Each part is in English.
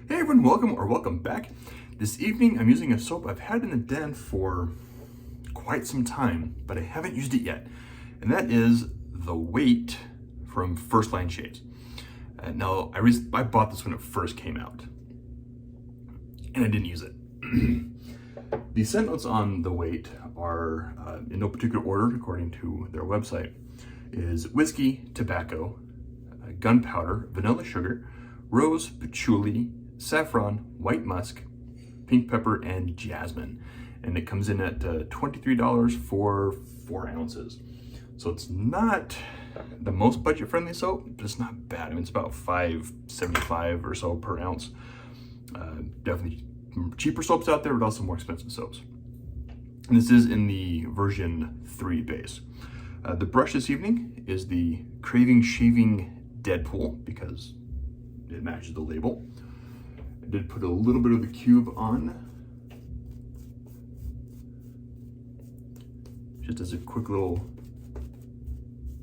Hey everyone, welcome back. This evening I'm using a soap I've had in the den for quite some time, but I haven't used it yet. And that is the Weight from First Line Shades. Now, I bought this when it first came out, and I didn't use it. The scent notes on the Weight are, in no particular order according to their website, is whiskey, tobacco, gunpowder, vanilla sugar, rose, patchouli, saffron, white musk, pink pepper, and jasmine. And it comes in at $23 for 4 ounces. So it's not the most budget-friendly soap, but it's not bad. I mean, it's about $5.75 or so per ounce. Definitely cheaper soaps out there, but also more expensive soaps. And this is in the version 3 base. The brush this evening is the Craving Shaving Deadpool because it matches the label. I did put a little bit of the cube on, just as a quick little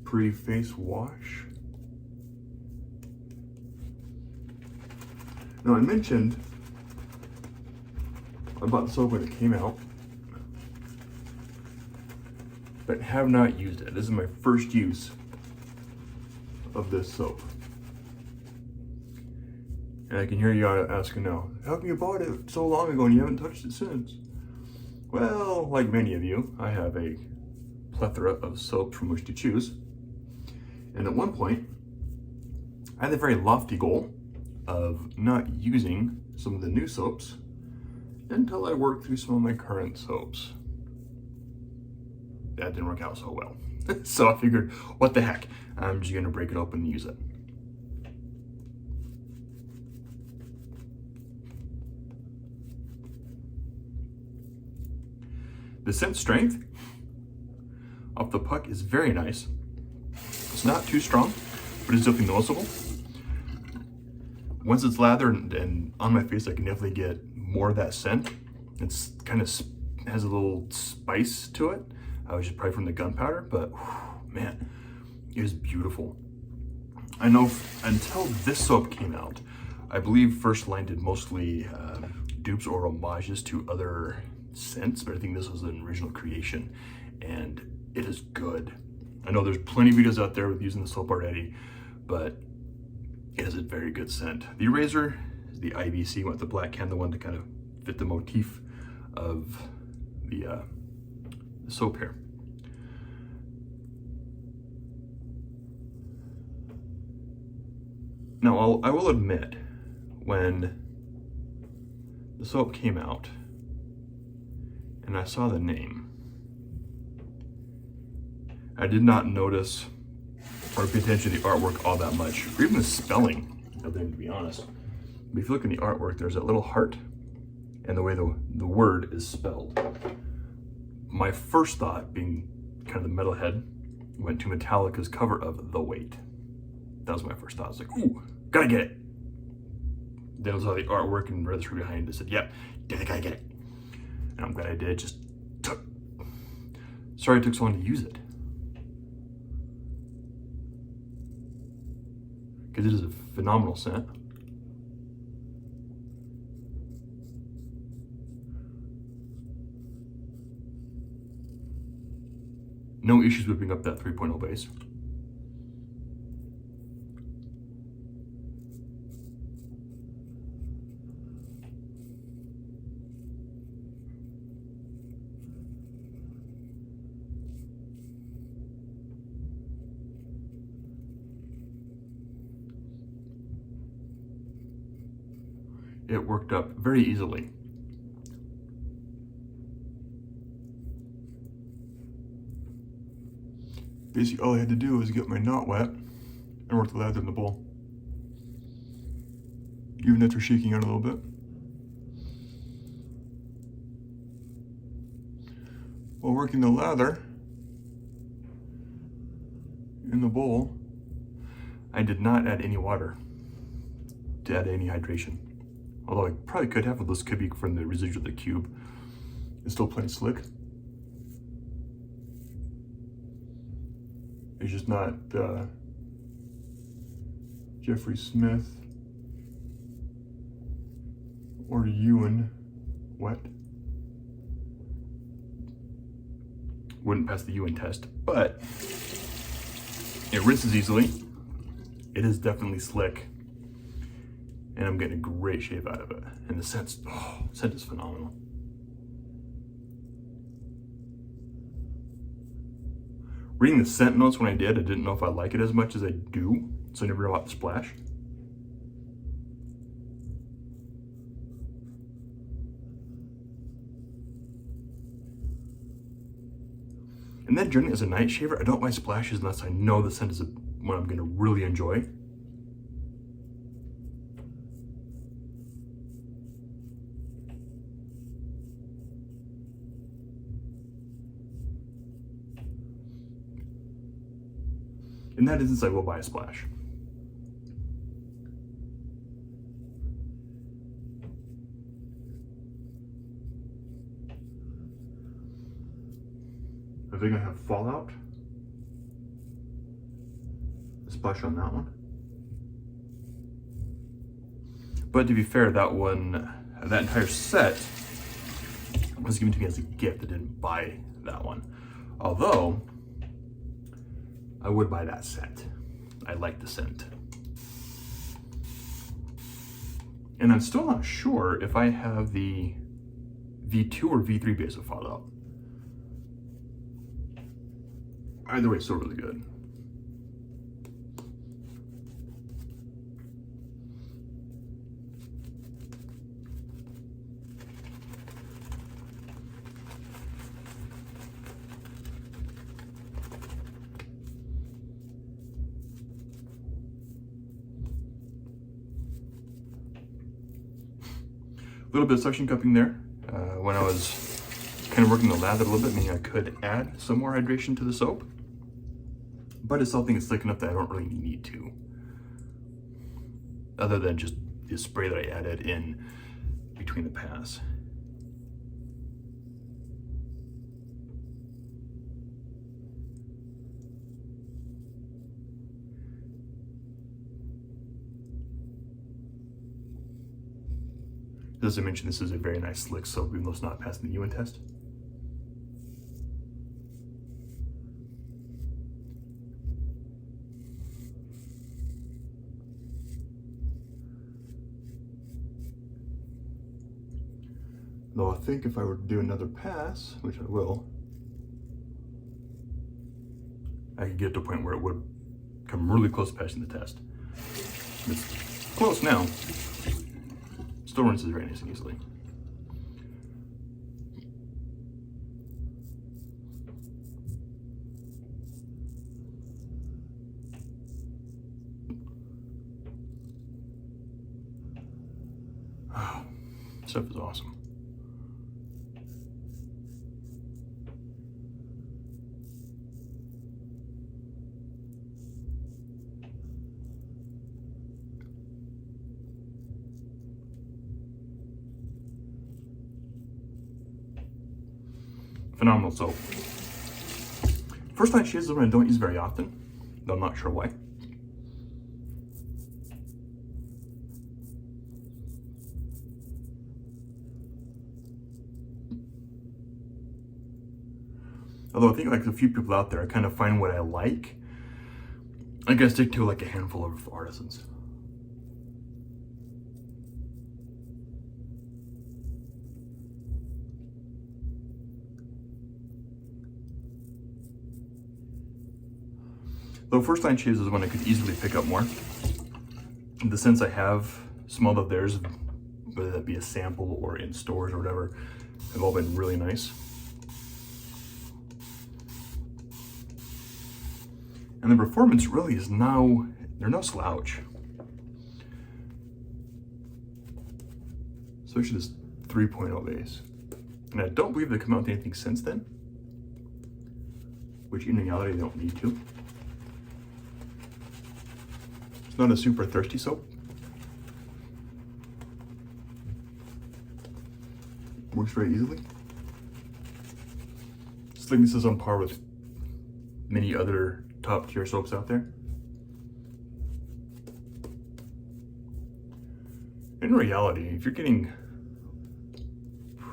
pre-face wash. Now I mentioned I bought the soap when it came out, but have not used it. This is my first use of this soap. And I can hear you asking now, how come you bought it so long ago and you haven't touched it since? Well, like many of you, I have a plethora of soaps from which to choose. And at one point, I had the very lofty goal of not using some of the new soaps until I worked through some of my current soaps. That didn't work out so well. So I figured, what the heck, I'm just gonna break it open and use it. The scent strength off the puck is very nice. It's not too strong, but it's definitely noticeable. Once it's lathered and on my face, I can definitely get more of that scent. It's kind of has a little spice to it, which is probably from the gunpowder, but whew, man, it is beautiful. I know until this soap came out, I believe First Line did mostly dupes or homages to other scents, but I think this was an original creation, and it is good. I know there's plenty of videos out there with using the soap already, but it is a very good scent. The eraser is the IBC one with the black can, the one to kind of fit the motif of the soap here. Now, I will admit, when the soap came out and I saw the name, I did not notice or pay attention to the artwork all that much, or even the spelling of them, to be honest. But if you look in the artwork, there's that little heart and the way the word is spelled. My first thought, being kind of the metalhead, went to Metallica's cover of The Weight. That was my first thought. I was like, ooh, gotta get it. Then I saw the artwork and read the story behind it and said, yep, definitely gotta get it. And I'm glad I did. Sorry it took so long to use it. Because it is a phenomenal scent. No issues whipping up that 3.0 base. It worked up very easily. Basically, all I had to do was get my knot wet and work the lather in the bowl. Even after shaking out a little bit. While working the lather in the bowl, I did not add any water to add any hydration. Although I probably could have, but this could be from the residue of the cube. It's still plenty slick. It's just not Jeffrey Smith or Ewan wet. Wouldn't pass the Ewan test, but it rinses easily. It is definitely slick, and I'm getting a great shave out of it. And the scent is phenomenal. Reading the scent notes when I didn't know if I like it as much as I do, so I never know about the splash. And then generally as a night shaver, I don't like splashes unless I know the scent is one I'm gonna really enjoy. In that instance, I will buy a splash. I think I have Fallout. A splash on that one. But to be fair, that entire set was given to me as a gift. I didn't buy that one. Although, I would buy that set. I like the scent. And I'm still not sure if I have the V2 or V3 base of Fallout. Either way, still really good. A little bit of suction cupping there. When I was kind of working the lather a little bit, meaning I could add some more hydration to the soap. But it's something that's slick enough that I don't really need to. Other than just the spray that I added in between the pass. As I mentioned, this is a very nice slick soap, even though it's not passing the Ewan test. Though I think if I were to do another pass, which I will, I could get to a point where it would come really close to passing the test. It's close now. Still rinses very nice and easily. Oh, stuff is awesome. Phenomenal soap. First night shaves is one I don't use very often, though I'm not sure why. Although I think like a few people out there, I kind of find what I like. I gotta stick to like a handful of artisans. Though first line shaves is one I could easily pick up more. The scents I have smelled of theirs, whether that be a sample or in stores or whatever, have all been really nice. And the performance really is they're no slouch. Especially this 3.0 base. And I don't believe they've come out with anything since then, which in reality they don't need to. It's not a super thirsty soap. Works very easily. Slickness is on par with many other top tier soaps out there. In reality, if you're getting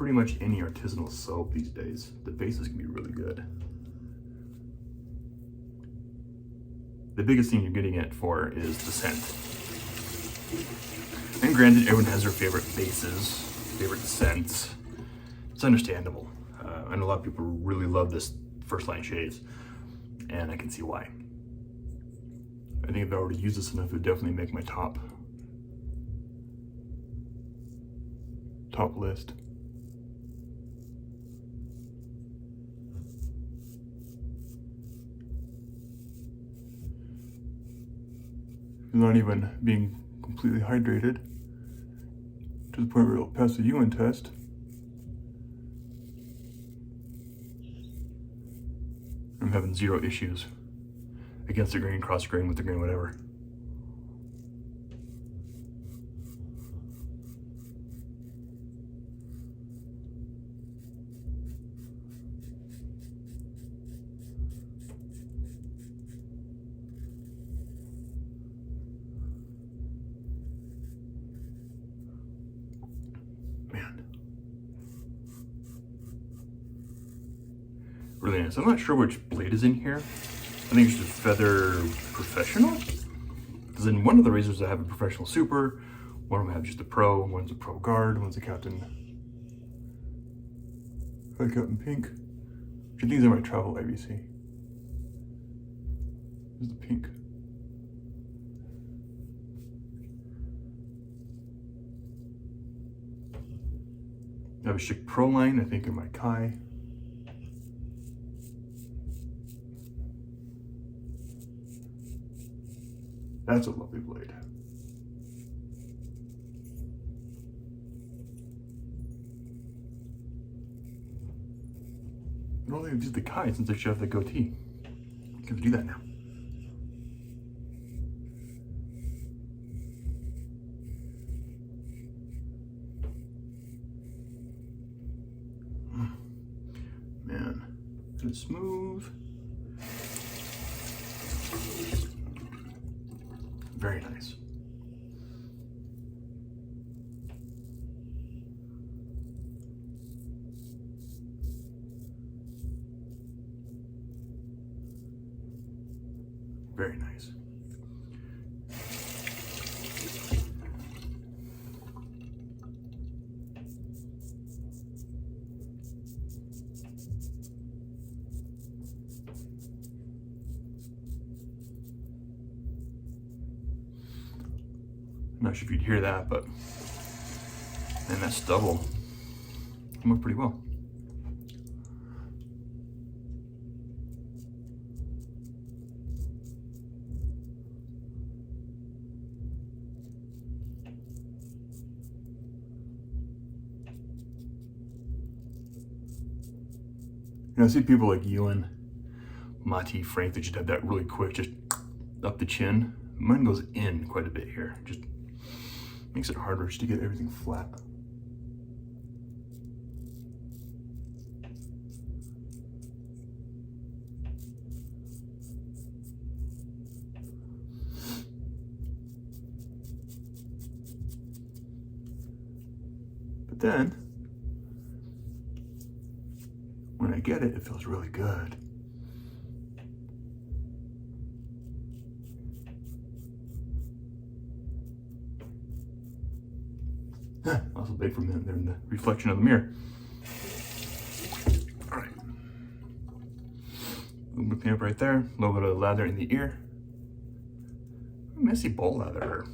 pretty much any artisanal soap these days. The bases can be really good. The biggest thing you're getting it for is the scent. And granted, everyone has their favorite bases, favorite scents. It's understandable. I know a lot of people really love this first line shades, and I can see why. I think if I were to use this enough, it would definitely make my top list. Not even being completely hydrated to the point where it'll pass the UN test. I'm having zero issues against the grain, cross grain, with the grain, whatever. Man. Really nice. I'm not sure which blade is in here. I think it's just Feather Professional. Because in one of the razors I have a Professional Super, one of them I have just a Pro, one's a Pro Guard, one's a Captain Pink. Which I think is in my travel IBC. This is the pink. I have a Schick Pro line, I think, in my Kai. That's a lovely blade. I don't think I did the Kai since I shaved the goatee. I'm gonna do that now. Man, it's smooth. Very nice. Very nice. I'm not sure if you'd hear that, but man, that stubble came up pretty well. You know, I see people like Ewan, Mati, Frank that just have that really quick, just up the chin. Mine goes in quite a bit here. Just makes it harder just to get everything flat. But then, when I get it, it feels really good. Also big from there in the reflection of the mirror. All right. A little bit of cleanup right there. A little bit of lather in the ear. Messy bowl lather.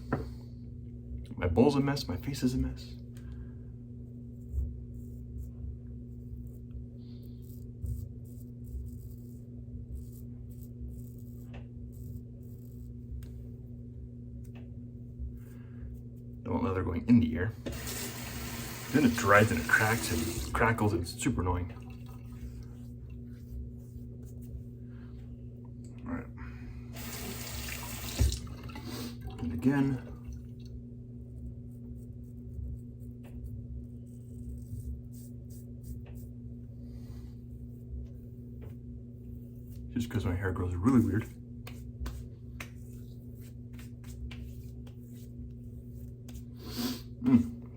My bowl's a mess. My face is a mess. I want leather going in the ear. Then it dries and it cracks and crackles and it's super annoying. All right. And again. Just because my hair grows really weird.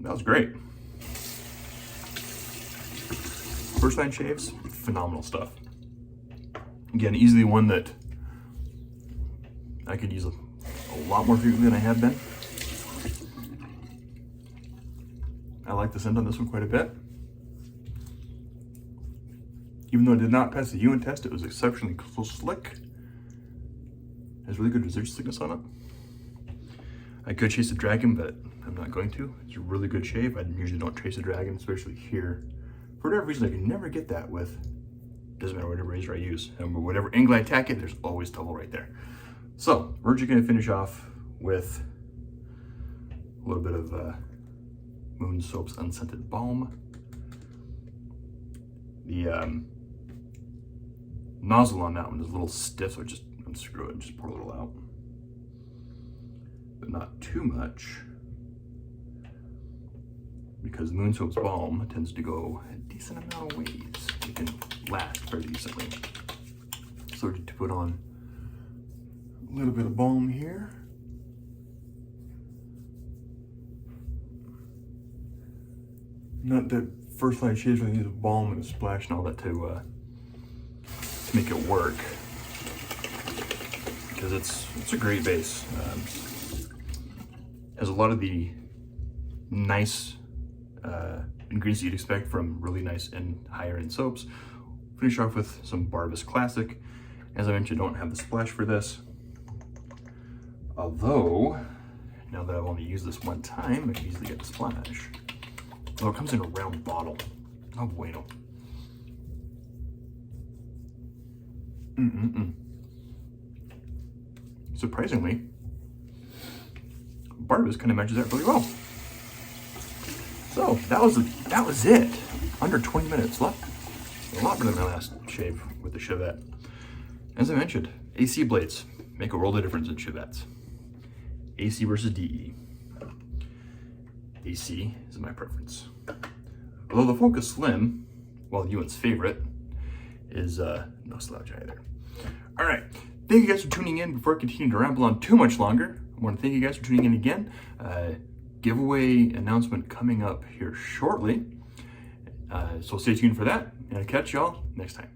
That was great. First line shaves, phenomenal stuff. Again, easily one that I could use a lot more frequently than I have been. I like the scent on this one quite a bit. Even though it did not pass the unit test, it was exceptionally slick. It has really good residual slickness on it. I could chase the dragon, but I'm not going to. It's a really good shave. I usually don't chase the dragon, especially here. For whatever reason, I can never get that with, doesn't matter whatever razor I use. And whatever angle I attack it, there's always trouble right there. So, we're just gonna finish off with a little bit of Moon Soap's Unscented Balm. The nozzle on that one is a little stiff, so I just unscrew it and just pour a little out. But not too much, because Moon Soap's balm tends to go a decent amount of ways. It can last fairly decently. So to put on a little bit of balm here. Not that first line shaves really need a balm and a splash and all that to make it work, because it's a great base. Has a lot of the nice ingredients you'd expect from really nice and higher end soaps. Finish off with some Barbus Classic. As I mentioned, I don't have the splash for this. Although, now that I've only used this one time, I can easily get the splash. Although it comes in a round bottle. Oh bueno. Surprisingly, Barbus kind of matches that really well. So that was it. Under 20 minutes. A lot better than my last shave with the Chevette. As I mentioned, AC blades make a world of difference in Chevettes. AC versus DE. AC is my preference. Although the Focus Slim, well, Ewan's favorite, is no slouch either. All right, thank you guys for tuning in. Before I continue to ramble on too much longer, I want to thank you guys for tuning in again. Giveaway announcement coming up here shortly. So stay tuned for that, and I'll catch y'all next time.